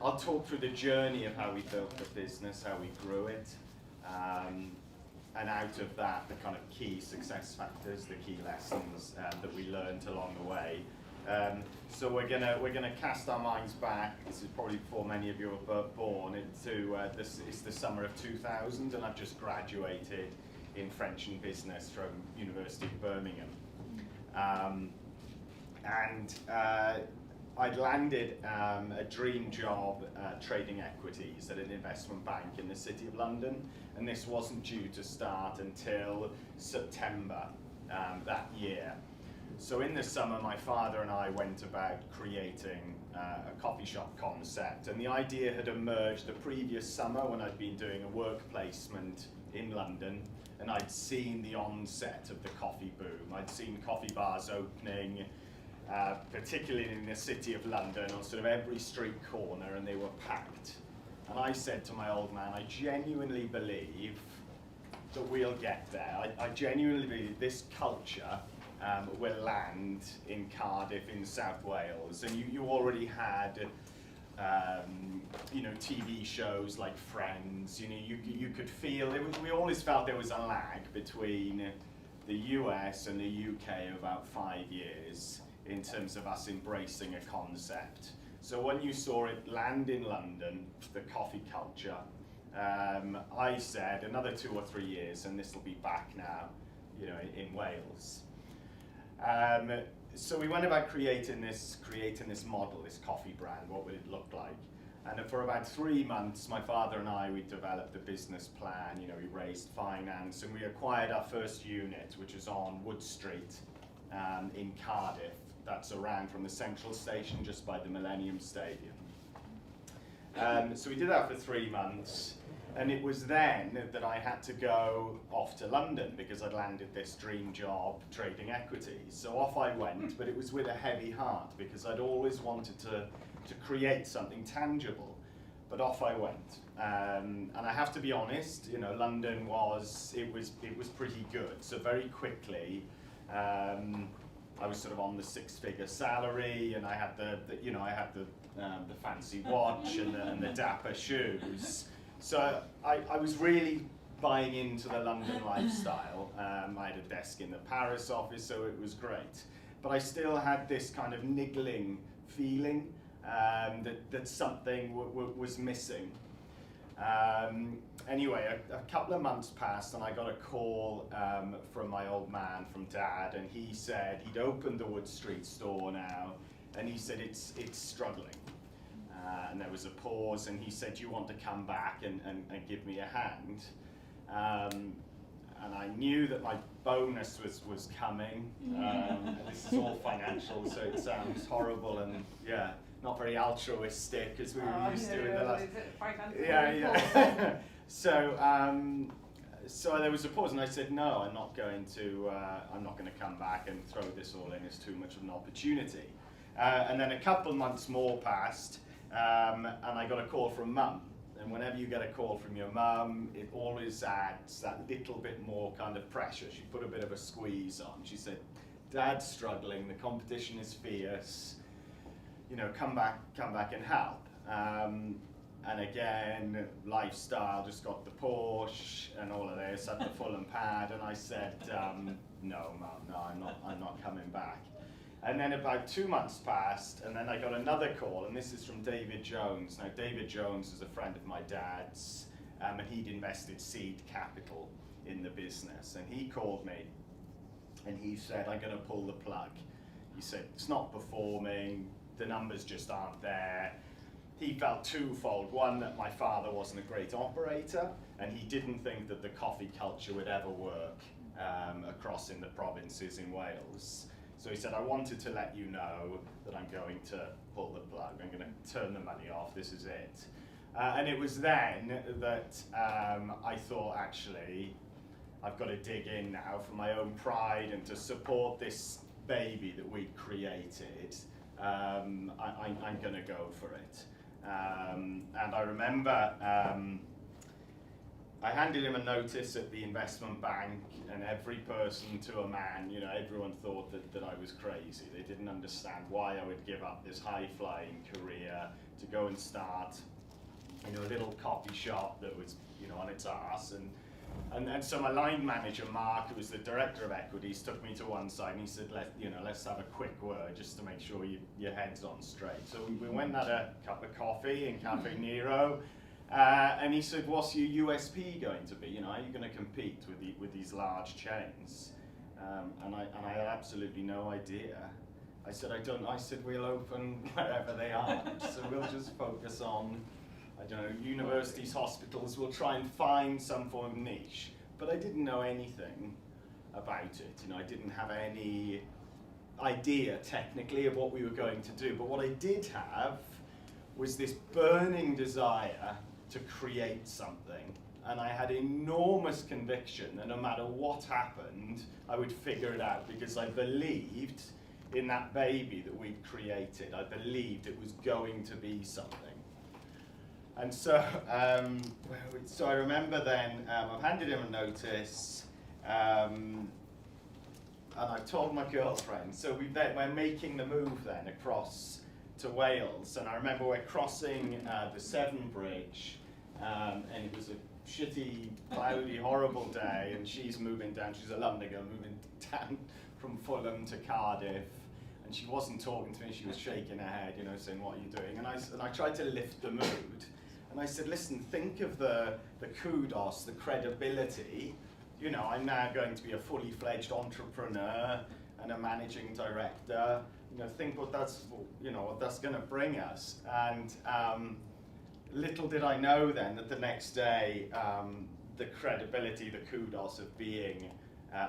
I'll talk through the journey of how we built the business, how we grew it, and out of that, the kind of key success factors, the key lessons that we learned along the way. So we're gonna cast our minds back. This is probably before many of you were born. It's the summer of 2000, and I've just graduated in French and Business from University of Birmingham. I'd landed a dream job trading equities at an investment bank in the City of London, and this wasn't due to start until September that year. So in the summer, my father and I went about creating a coffee shop concept, and the idea had emerged the previous summer when I'd been doing a work placement in London, and I'd seen the onset of the coffee boom. I'd seen coffee bars opening, particularly in the City of London, on sort of every street corner, and they were packed. And I said to my old man, I genuinely believe that we'll get there. I genuinely believe this culture will land in Cardiff in South Wales. And you already had TV shows like Friends. You could feel, we always felt there was a lag between the US and the UK of about 5 years in terms of us embracing a concept. So when you saw it land in London, the coffee culture, I said another 2 or 3 years and this will be back now, in Wales. So we went about creating this model, this coffee brand. What would it look like? And for about 3 months, my father and I, we developed a business plan. We raised finance, and we acquired our first unit, which is on Wood Street in Cardiff. That's around from the Central Station, just by the Millennium Stadium. So we did that for 3 months. And it was then that I had to go off to London because I'd landed this dream job trading equities. So off I went, but it was with a heavy heart because I'd always wanted to create something tangible. But off I went. And I have to be honest, London was pretty good. So very quickly, I was sort of on the 6-figure salary, and I had the fancy watch and the dapper shoes. So I was really buying into the London lifestyle. I had a desk in the Paris office, so it was great. But I still had this kind of niggling feeling that something was missing. Anyway, a couple of months passed, and I got a call from my old man, from Dad, and he said he'd opened the Wood Street store now, and he said it's struggling. And there was a pause, and he said, "Do you want to come back and give me a hand?" And I knew that my bonus was coming. This is all financial, so it sounds horrible and not very altruistic as we were used to in the last. Yeah. So there was a pause, and I said, "No, I'm not going to come back and throw this all in. It's too much of an opportunity." And then a couple of months more passed. And I got a call from Mum, and whenever you get a call from your mum, it always adds that little bit more kind of pressure. She put a bit of a squeeze on. She said, "Dad's struggling, the competition is fierce, come back and help." And again, lifestyle, just got the Porsche and all of this, had the Fulham pad, and I said, "No, Mum, no, I'm not coming back." And then about 2 months passed, and then I got another call, and this is from David Jones. Now, David Jones is a friend of my dad's, and he'd invested seed capital in the business. And he called me, and he said, "I'm going to pull the plug." He said, "It's not performing, the numbers just aren't there." He felt twofold. One, that my father wasn't a great operator, and he didn't think that the coffee culture would ever work across in the provinces in Wales. So he said, "I wanted to let you know that I'm going to pull the plug. I'm going to turn the money off. This is it." And it was then that I thought, actually, I've got to dig in now for my own pride and to support this baby that we created. I'm going to go for it. And I remember I handed him a notice at the investment bank, and every person to a man, you know, everyone thought that I was crazy. They didn't understand why I would give up this high-flying career to go and start, you know, a little coffee shop that was, you know, on its arse. And so my line manager, Mark, who was the director of equities, took me to one side and he said, let's have a quick word just to make sure your head's on straight. So we went and had a cup of coffee in Cafe Nero. And he said, what's your USP going to be? You know, are you going to compete with these large chains? And I had absolutely no idea. I said, I said, we'll open wherever they are. So we'll just focus on, I don't know, universities, hospitals. We'll try and find some form of niche. But I didn't know anything about it. You know, I didn't have any idea technically of what we were going to do. But what I did have was this burning desire to create something, and I had enormous conviction that no matter what happened, I would figure it out, because I believed in that baby that we'd created. I believed it was going to be something. And so, so I remember then, I've handed him a notice, and I told my girlfriend, so we're making the move then across to Wales, and I remember we're crossing the Severn Bridge, and it was a shitty, cloudy, horrible day, and she's moving down, she's a London girl, moving down from Fulham to Cardiff, and she wasn't talking to me, she was shaking her head, you know, saying, what are you doing? And I tried to lift the mood, and I said, listen, think of the kudos, the credibility, you know, I'm now going to be a fully fledged entrepreneur and a managing director. You know, think what that's, you know, what that's going to bring us. And little did I know then that the next day, the credibility, the kudos of being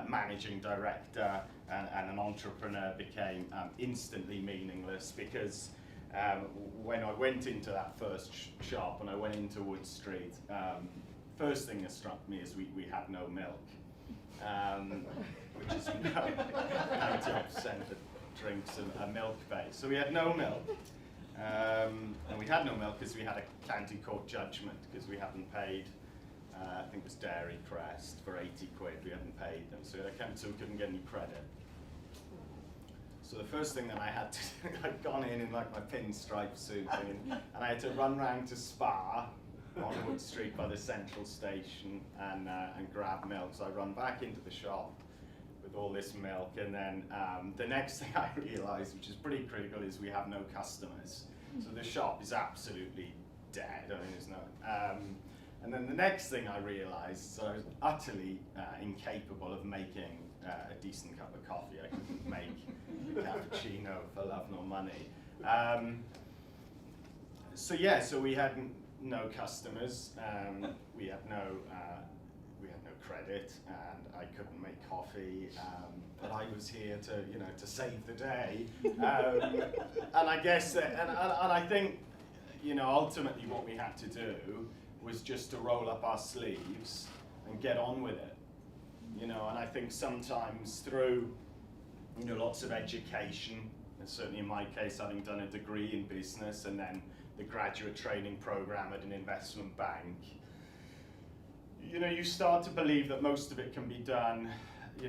managing director and an entrepreneur became instantly meaningless, because when I went into that first shop and I went into Wood Street, first thing that struck me is we had no milk, which is 90% of drinks are milk-based. So we had no milk, and we had no milk because we had a county court judgment because we hadn't paid, I think it was Dairy Crest, for 80 quid, we hadn't paid them, so we couldn't get any credit. So the first thing that I had to do, I'd gone in like my pinstripe suit, and I had to run round to Spa on Wood Street by the central station and grab milk. So I run back into the shop with all this milk, and then the next thing I realised, which is pretty critical, is we have no customers. So the shop is absolutely dead. I mean, there's no. And then the next thing I realised, so I was utterly incapable of making a decent cup of coffee. I couldn't make a cappuccino for love nor money. So yeah, so we had no customers. We had no credit, and I couldn't make coffee. But I was here to save the day. And I guess and I think ultimately what we had to do was just to roll up our sleeves and get on with it. And I think sometimes through lots of education, and certainly in my case, having done a degree in business and then the graduate training program at an investment bank, you start to believe that most of it can be done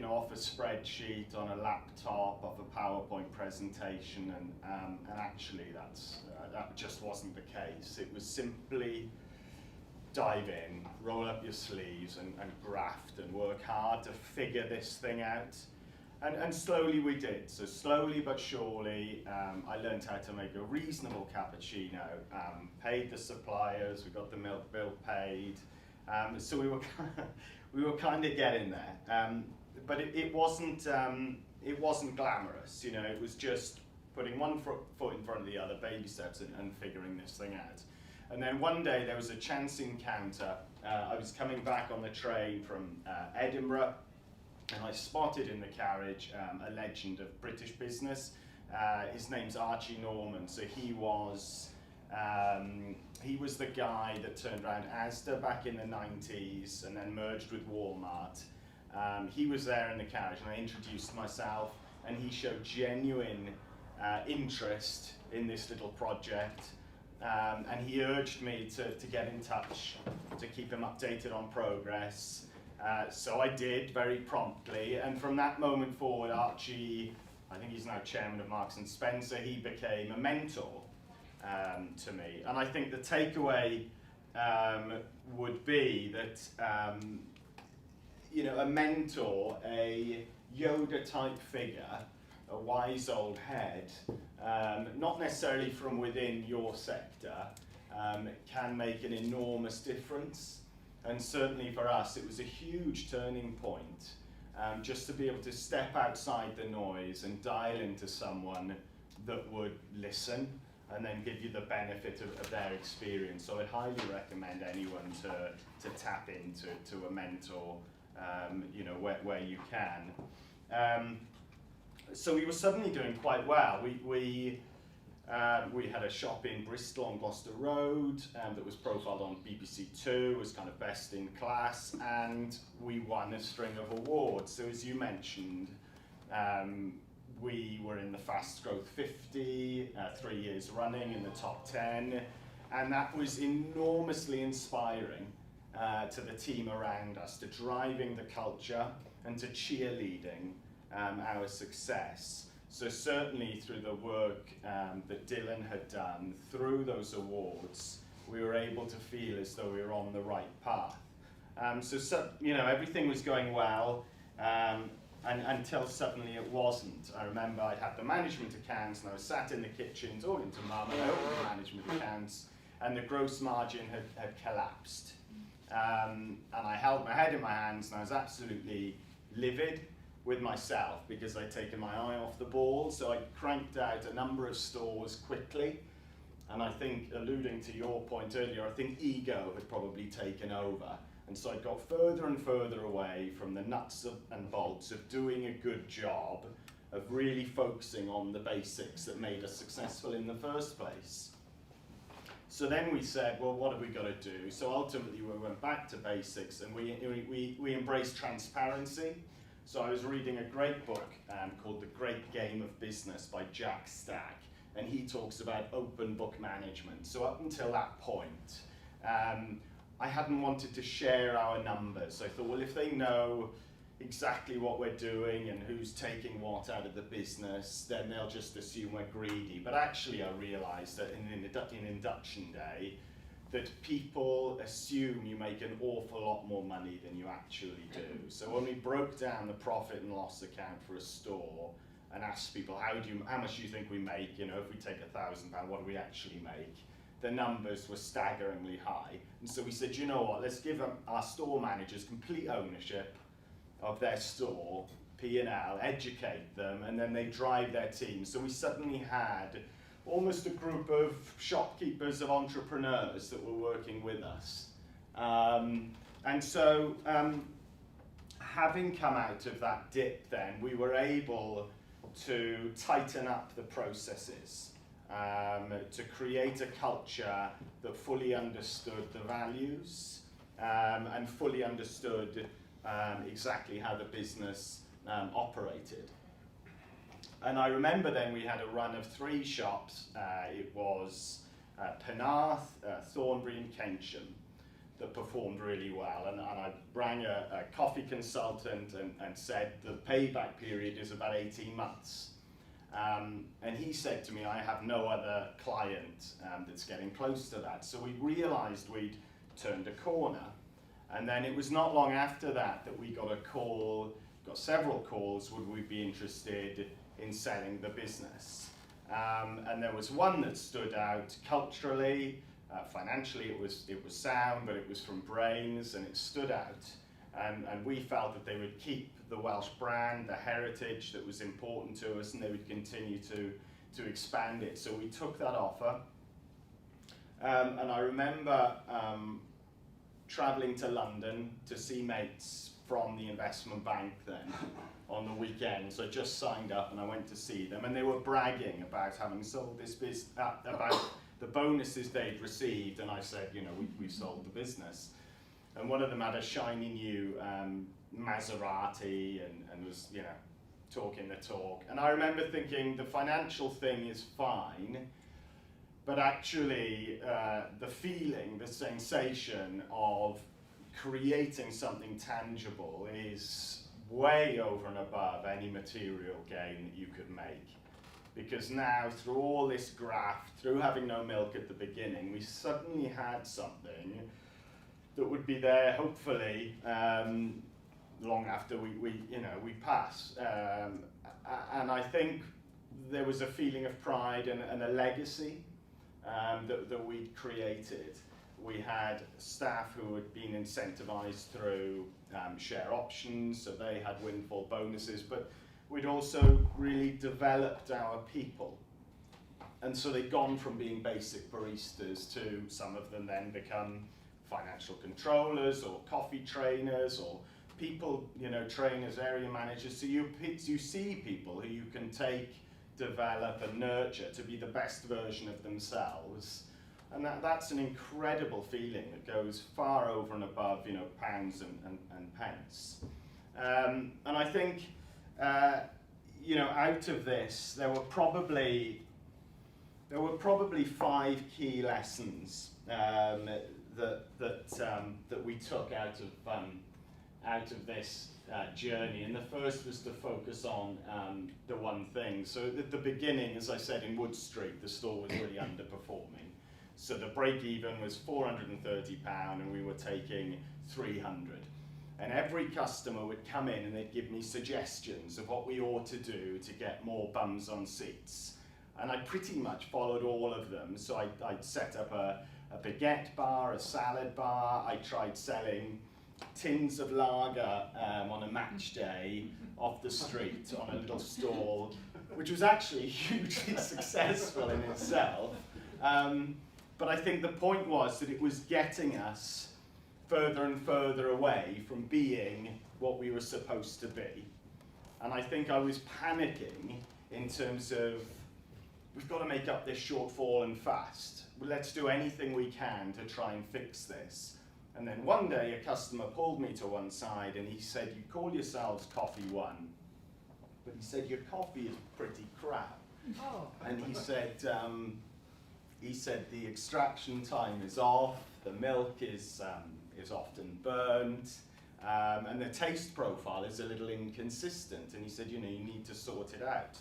off a spreadsheet, on a laptop, off a PowerPoint presentation, and actually that just wasn't the case. It was simply dive in, roll up your sleeves and graft and work hard to figure this thing out. And slowly we did. So slowly but surely, I learned how to make a reasonable cappuccino, paid the suppliers, we got the milk bill paid. So we were kind of getting there. But it wasn't glamorous, it was just putting one foot in front of the other, baby steps, and figuring this thing out. And then one day there was a chance encounter. I was coming back on the train from Edinburgh, and I spotted in the carriage a legend of British business. His name's Archie Norman. So he was the guy that turned around Asda back in the 90s and then merged with Walmart. He was there in the carriage, and I introduced myself, and he showed genuine interest in this little project. and he urged me to get in touch, to keep him updated on progress. So I did very promptly, and from that moment forward, Archie, I think he's now chairman of Marks and Spencer, he became a mentor to me. And I think the takeaway would be that a mentor, a Yoda-type figure, a wise old head, not necessarily from within your sector, can make an enormous difference. And certainly for us, it was a huge turning point, just to be able to step outside the noise and dial into someone that would listen and then give you the benefit of their experience. So I'd highly recommend anyone to tap into a mentor, where you can. So we were suddenly doing quite well. We had a shop in Bristol on Gloucester Road that was profiled on BBC Two as kind of best in class, and we won a string of awards. So as you mentioned, we were in the Fast Growth 50, 3 years running in the top 10, and that was enormously inspiring to the team around us, to driving the culture and to cheerleading our success. So certainly through the work that Dylan had done, through those awards, we were able to feel as though we were on the right path. So everything was going well, and until suddenly it wasn't. I remember I'd had the management accounts, and I was sat in the kitchen talking to Mum, and I opened the management accounts, and the gross margin had collapsed. And I held my head in my hands, and I was absolutely livid with myself because I'd taken my eye off the ball. So I cranked out a number of stores quickly, and I think, alluding to your point earlier, I think ego had probably taken over. And so I got further and further away from the nuts and bolts of doing a good job, of really focusing on the basics that made us successful in the first place. So then we said, well, what have we got to do? So ultimately we went back to basics, and we embraced transparency. So I was reading a great book called The Great Game of Business by Jack Stack, and he talks about open book management. So up until that point, I hadn't wanted to share our numbers. So I thought, well, if they know exactly what we're doing and who's taking what out of the business, then they'll just assume we're greedy. But actually I realized that in induction day, that people assume you make an awful lot more money than you actually do. So when we broke down the profit and loss account for a store and asked people, how much do you think we make? If we take £1,000, what do we actually make? The numbers were staggeringly high. And so we said, you know what, let's give our store managers complete ownership of their store, P&L, educate them, and then they drive their team. So we suddenly had almost a group of shopkeepers, of entrepreneurs that were working with us. And so having come out of that dip then, we were able to tighten up the processes, to create a culture that fully understood the values and fully understood exactly how the business operated. And I remember then we had a run of 3 shops. It was Penarth, Thornbury and Keynsham that performed really well. And I rang a coffee consultant and said the payback period is about 18 months. And he said to me, I have no other client that's getting close to that. So we realized we'd turned a corner. And then it was not long after that we got a call, got several calls, would we be interested in selling the business? And there was one that stood out culturally, financially it was sound, but it was from Brains and it stood out. And we felt that they would keep the Welsh brand, the heritage that was important to us, and they would continue to expand it. So we took that offer. And I remember traveling to London to see mates from the investment bank then on the weekend. So I just signed up and I went to see them, and they were bragging about having sold this business, about the bonuses they'd received, and I said, we sold the business. And one of them had a shiny new Maserati and was, talking the talk. And I remember thinking the financial thing is fine, but actually the feeling, the sensation of creating something tangible is way over and above any material gain that you could make. Because now, through all this graft, through having no milk at the beginning, we suddenly had something that would be there, hopefully, long after we pass. And I think there was a feeling of pride and a legacy that we'd created. We had staff who had been incentivized through share options, so they had windfall bonuses, but we'd also really developed our people. And so they'd gone from being basic baristas to some of them then become financial controllers or coffee trainers or people, trainers, area managers. So you see people who you can take, develop and nurture to be the best version of themselves. And that's an incredible feeling that goes far over and above, pounds and pence. And I think, out of this, there were probably 5 key lessons that we took out of this journey. And the first was to focus on the one thing. So at the beginning, as I said, in Wood Street, the store was really underperforming. So the break-even was £430 and we were taking 300. And every customer would come in and they'd give me suggestions of what we ought to do to get more bums on seats. And I pretty much followed all of them. So I'd set up a baguette bar, a salad bar. I tried selling tins of lager on a match day off the street on a little stall, which was actually hugely successful in itself. But I think the point was that it was getting us further and further away from being what we were supposed to be. And I think I was panicking in terms of, we've got to make up this shortfall and fast. Let's do anything we can to try and fix this. And then one day a customer pulled me to one side and he said, you call yourselves Coffee One, but he said, your coffee is pretty crap. Oh. And he said the extraction time is off, the milk is often burnt, and the taste profile is a little inconsistent. And he said, you need to sort it out.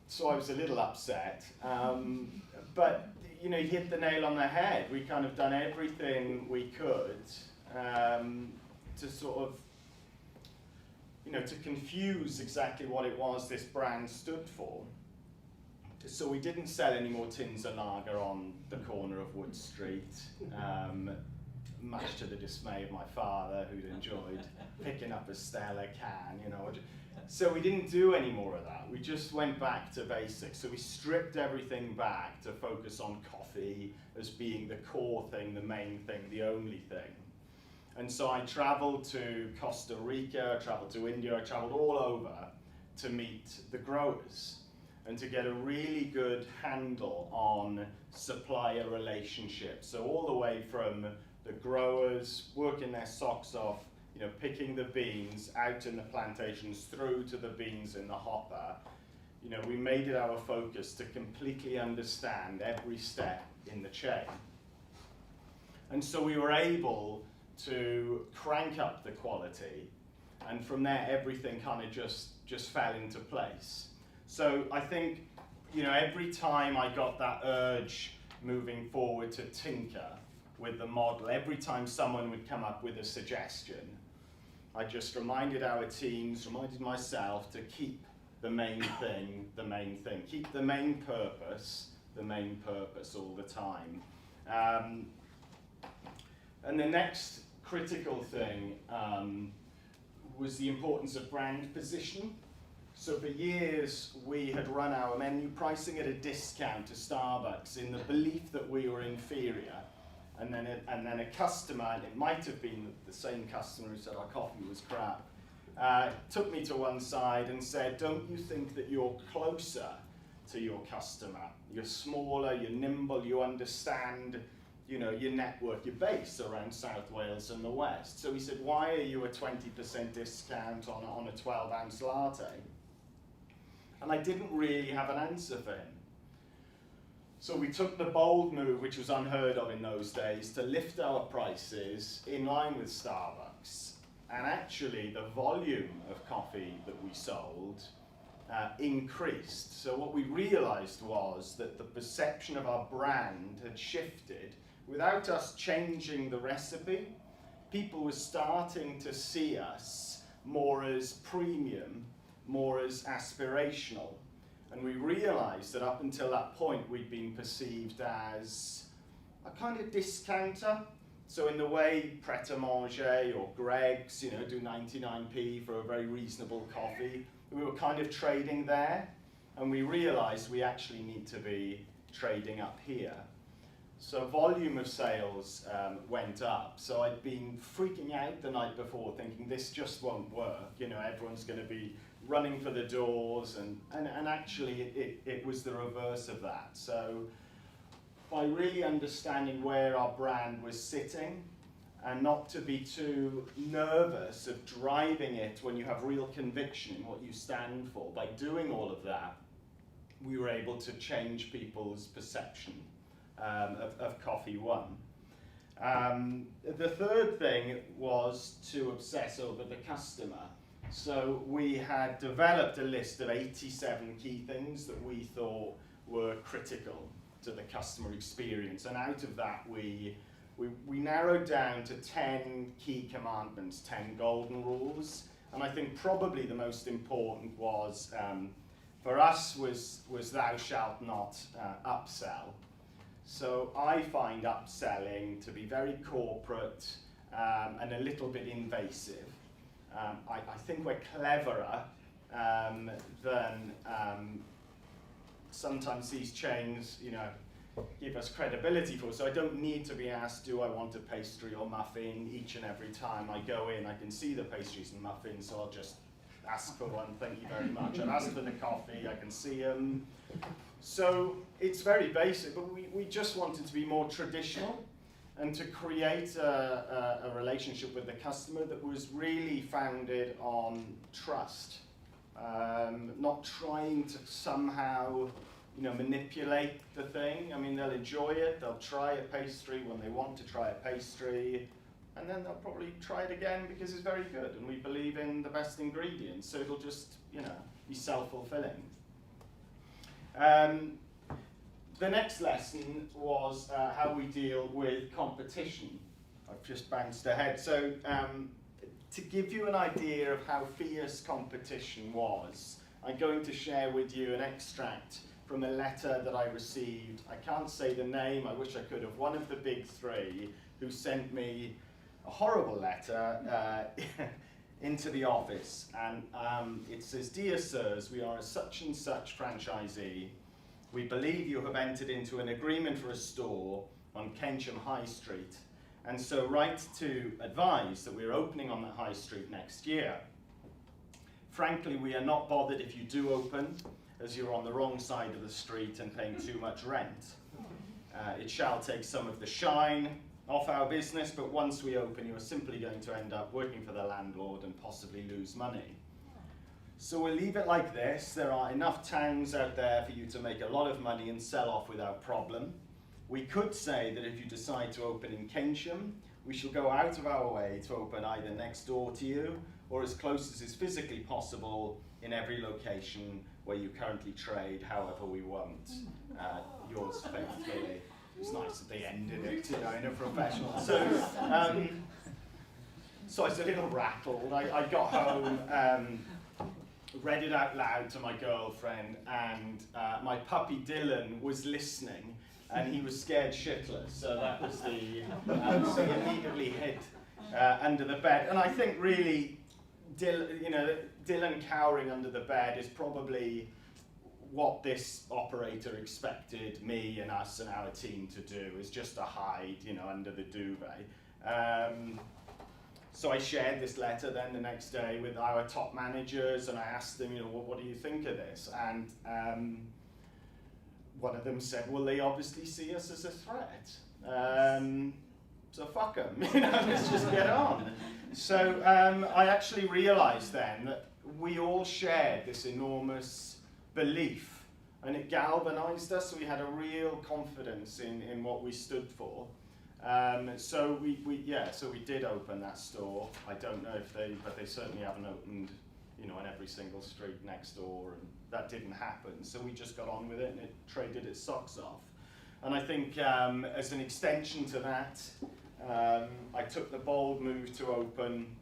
So I was a little upset, but he hit the nail on the head. We kind of done everything we could to sort of, to confuse exactly what it was this brand stood for. So we didn't sell any more tins of lager on the corner of Wood Street, much to the dismay of my father, who'd enjoyed picking up a Stella can, So we didn't do any more of that. We just went back to basics. So we stripped everything back to focus on coffee as being the core thing, the main thing, the only thing. And so I traveled to Costa Rica, I traveled to India, I traveled all over to meet the growers and to get a really good handle on supplier relationships. So all the way from the growers working their socks off, picking the beans out in the plantations through to the beans in the hopper. We made it our focus to completely understand every step in the chain. And so we were able to crank up the quality, and from there everything kind of just fell into place. So I think, every time I got that urge moving forward to tinker with the model, every time someone would come up with a suggestion, I just reminded our teams, reminded myself to keep the main thing, keep the main purpose all the time. And the next critical thing was the importance of brand positioning. So for years, we had run our menu pricing at a discount to Starbucks in the belief that we were inferior. And then a customer, and it might have been the same customer who said our coffee was crap, took me to one side and said, don't you think that you're closer to your customer? You're smaller, you're nimble, you understand, your network, your base around South Wales and the West. So he said, why are you a 20% discount on a 12-ounce latte? And I didn't really have an answer for him. So we took the bold move, which was unheard of in those days, to lift our prices in line with Starbucks. And actually, the volume of coffee that we sold increased. So what we realized was that the perception of our brand had shifted without us changing the recipe. People were starting to see us more as premium, more as aspirational. And we realized that up until that point, we'd been perceived as a kind of discounter. So in the way Pret a Manger or Greggs, you know, do 99p for a very reasonable coffee, we were kind of trading there, and we realized we actually need to be trading up here. So volume of sales went up. So I'd been freaking out the night before thinking this just won't work. You know, everyone's going to be running for the doors, and actually it was the reverse of that. So by really understanding where our brand was sitting and not to be too nervous of driving it when you have real conviction in what you stand for, by doing all of that, we were able to change people's perception of Coffee One. The third thing was to obsess over the customer. So we had developed a list of 87 key things that we thought were critical to the customer experience, and out of that we narrowed down to 10 key commandments, 10 golden rules. And I think probably the most important was, for us, was thou shalt not upsell. So I find upselling to be very corporate and a little bit invasive. I think we're cleverer than sometimes these chains, you know, give us credibility for. So I don't need to be asked, do I want a pastry or muffin each and every time I go in. I can see the pastries and muffins, so I'll just ask for one, thank you very much. I've asked for the coffee, I can see them. So it's very basic, but we just wanted to be more traditional and to create a relationship with the customer that was really founded on trust. Not trying to somehow, you know, manipulate the thing. I mean, they'll enjoy it, they'll try a pastry when they want to try a pastry, and then they'll probably try it again because it's very good, and we believe in the best ingredients, so it'll just, you know, be self-fulfilling. The next lesson was how we deal with competition. I've just bounced ahead. So to give you an idea of how fierce competition was, I'm going to share with you an extract from a letter that I received. I can't say the name, I wish I could have. One of the big three who sent me a horrible letter into the office. And it says, "Dear sirs, we are a such and such franchisee. We believe you have entered into an agreement for a store on Keynsham High Street, and so write to advise that we are opening on the High Street next year. Frankly, we are not bothered if you do open, as you're on the wrong side of the street and paying too much rent. It shall take some of the shine off our business, but once we open, you are simply going to end up working for the landlord and possibly lose money. So we'll leave it like this. There are enough towns out there for you to make a lot of money and sell off without problem. We could say that if you decide to open in Keynsham, we shall go out of our way to open either next door to you or as close as is physically possible in every location where you currently trade, however we want. Yours faithfully." It's nice that they ended it, you know, in a professional. So I was a little rattled. I got home, read it out loud to my girlfriend, and my puppy Dylan was listening, and he was scared shitless. So that was the so he immediately hid under the bed. And I think really, Dylan cowering under the bed is probably what this operator expected me and us and our team to do, is just to hide, you know, under the duvet. So I shared this letter then the next day with our top managers, and I asked them, you know, what do you think of this? And one of them said, well, they obviously see us as a threat. So fuck them, you know, let's just get on. So I actually realized then that we all shared this enormous belief and it galvanized us. We had a real confidence in what we stood for. So we did open that store. I don't know if but they certainly haven't opened, on every single street next door, and that didn't happen. So we just got on with it, and it traded its socks off. And I think as an extension to that, I took the bold move to open.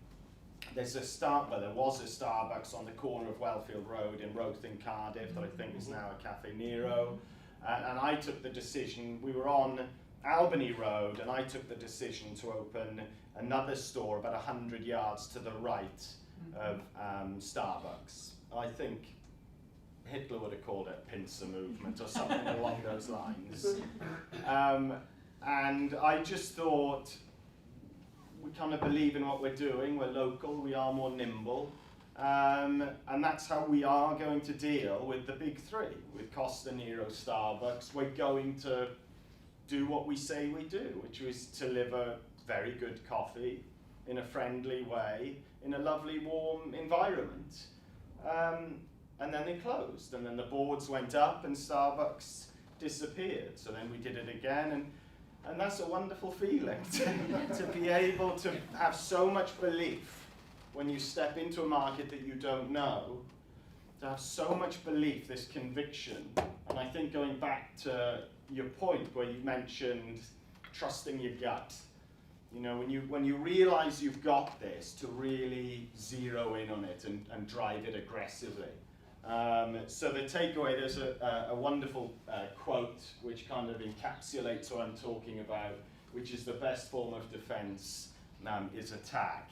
There was a Starbucks on the corner of Wellfield Road in Rothin, Cardiff, that I think is now a Cafe Nero. And I took the decision. We were on Albany Road, and I took the decision to open another store about 100 yards to the right of Starbucks. I think Hitler would have called it pincer movement or something along those lines. And I just thought, we kind of believe in what we're doing, we're local, we are more nimble, and that's how we are going to deal with the big three, with Costa, Nero, Starbucks. We're going to do what we say we do, which is deliver very good coffee in a friendly way, in a lovely warm environment. And then they closed, and then the boards went up and Starbucks disappeared. So then we did it again, and that's a wonderful feeling to be able to have so much belief when you step into a market that you don't know, to have so much belief, this conviction. And I think going back to your point where you mentioned trusting your gut, when you realize you've got this, to really zero in on it and drive it aggressively. So the takeaway, there's a wonderful quote which kind of encapsulates what I'm talking about, which is the best form of defense is attack.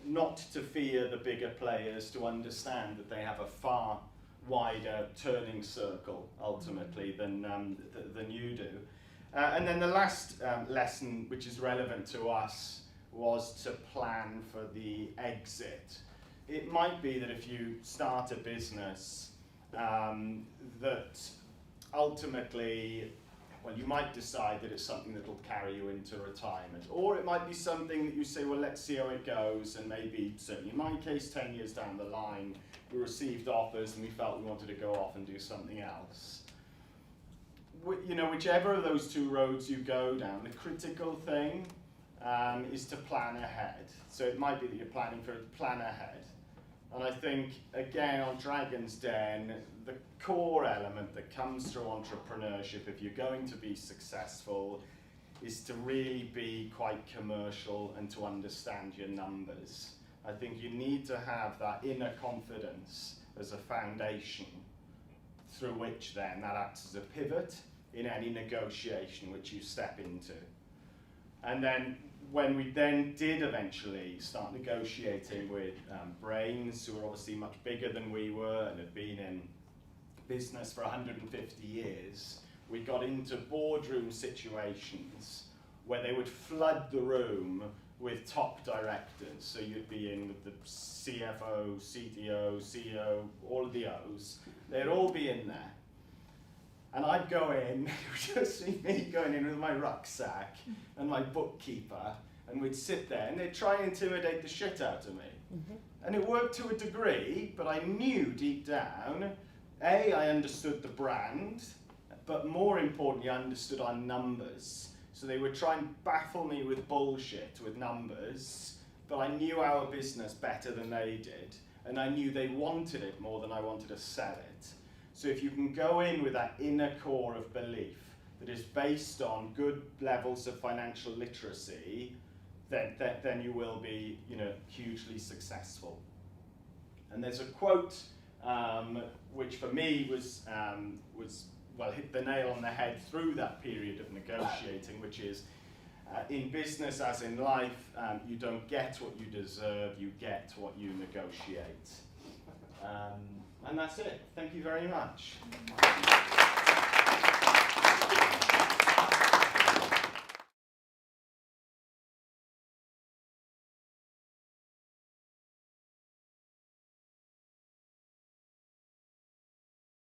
Not to fear the bigger players, to understand that they have a far wider turning circle ultimately than you do. And then the last lesson, which is relevant to us, was to plan for the exit. It might be that if you start a business, that ultimately, well, you might decide that it's something that will carry you into retirement. Or it might be something that you say, well, let's see how it goes, and maybe, certainly in my case, 10 years down the line, we received offers and we felt we wanted to go off and do something else. Whichever of those two roads you go down, the critical thing is to plan ahead. So it might be that you're planning for it, plan ahead. And I think, again, on Dragon's Den, the core element that comes through entrepreneurship, if you're going to be successful, is to really be quite commercial and to understand your numbers. I think you need to have that inner confidence as a foundation through which then that acts as a pivot in any negotiation which you step into. And then when we then did eventually start negotiating with Brains, who were obviously much bigger than we were and had been in business for 150 years, we got into boardroom situations where they would flood the room with top directors. So you'd be in with the CFO, CTO, CEO, all of the O's. They'd all be in there. And I'd go in, you would just see me going in with my rucksack and my bookkeeper, and we'd sit there, and they'd try and intimidate the shit out of me. Mm-hmm. And it worked to a degree, but I knew deep down, A, I understood the brand, but more importantly, I understood our numbers. So they would try and baffle me with bullshit, with numbers, but I knew our business better than they did, and I knew they wanted it more than I wanted to sell it. So if you can go in with that inner core of belief that is based on good levels of financial literacy, then you will be, hugely successful. And there's a quote which for me was hit the nail on the head through that period of negotiating, which is, in business as in life, you don't get what you deserve, you get what you negotiate. And that's it. Thank you very much.